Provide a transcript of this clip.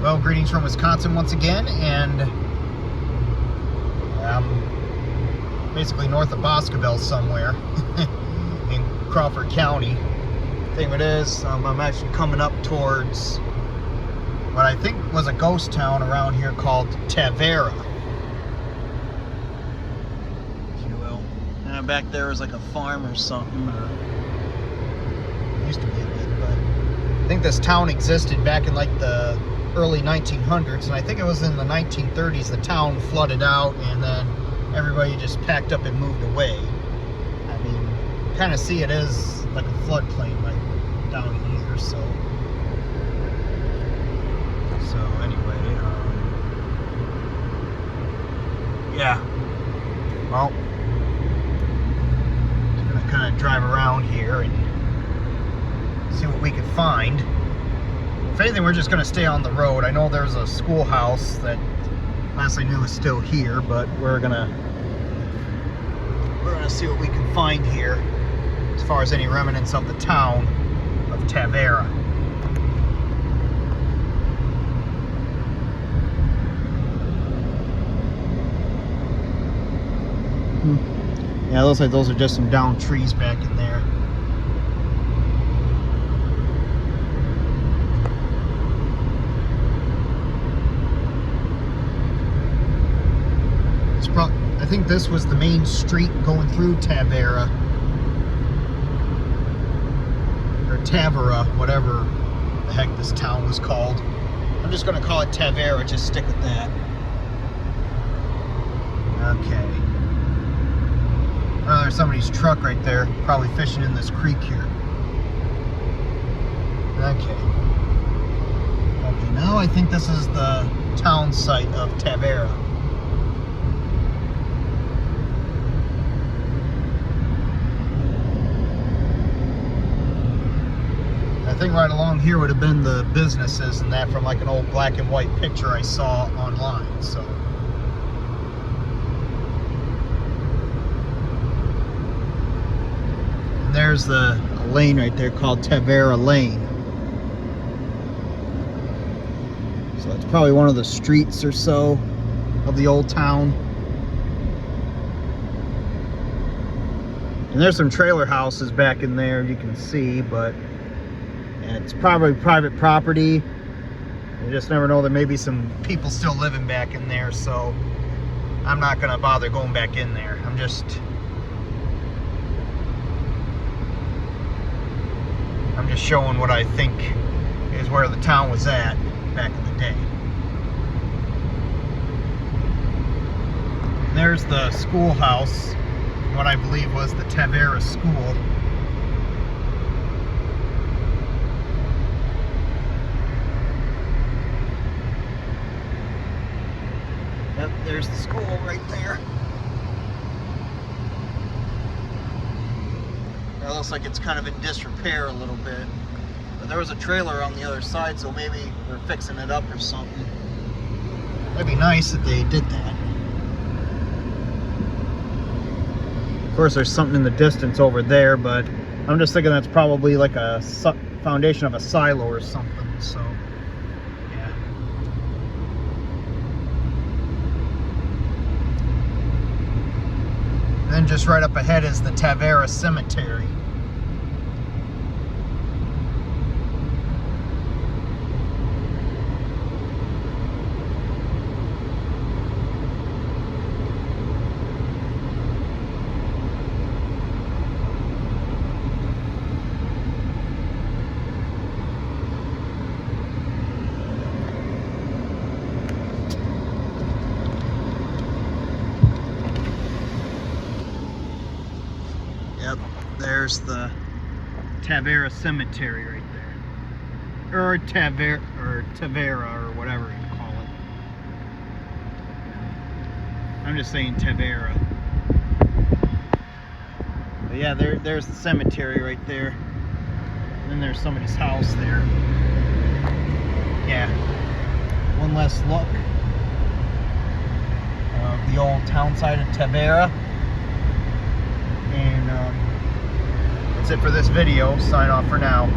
Well, greetings from Wisconsin once again, and I'm basically north of Boscobel somewhere in Crawford County. Thing of it is, I'm actually coming up towards what I think was a ghost town around here called Tavera, if you will. And back there is like a farm or something, or used to be a bit, but I think this town existed back in like the early 1900s, and I think it was in the 1930s the town flooded out, and then everybody just packed up and moved away. I mean, kind of see it as like a floodplain right down here, so anyway, yeah, well, just gonna kind of drive around here and see what we can find. If anything, we're just going to stay on the road. I know there's a schoolhouse that last I knew is still here, but we're gonna see what we can find here as far as any remnants of the town of Tavera. Yeah, it looks like those are just some downed trees back in there. I think this was the main street going through Tavera, or Tavera, whatever the heck this town was called. I'm just going to call it Tavera, just stick with that. Okay. Well, there's somebody's truck right there, probably fishing in this creek here. Okay. Okay, now I think this is the town site of Tavera. I think right along here would have been the businesses and that from like an old black and white picture I saw online, so. And there's the lane right there called Tavera Lane. So it's probably one of the streets or so of the old town. And there's some trailer houses back in there you can see, but and it's probably private property. You just never know, there may be some people still living back in there, so I'm not gonna bother going back in there. I'm just showing what I think is where the town was at back in the day. And there's the schoolhouse, what I believe was the Tavera School. Yep, there's the school right there. It looks like it's kind of in disrepair a little bit. But there was a trailer on the other side, so maybe they're fixing it up or something. That'd be nice if they did that. Of course, there's something in the distance over there, but I'm just thinking that's probably like a foundation of a silo or something, so. Then just right up ahead is the Tavera Cemetery. Yep, there's the Tavera Cemetery right there. Or Tavera, or whatever you call it. I'm just saying Tavera. But yeah, there's the cemetery right there. And then there's somebody's house there. Yeah, one less look of the old Townsite of Tavera. And that's it for this video. Sign off for now.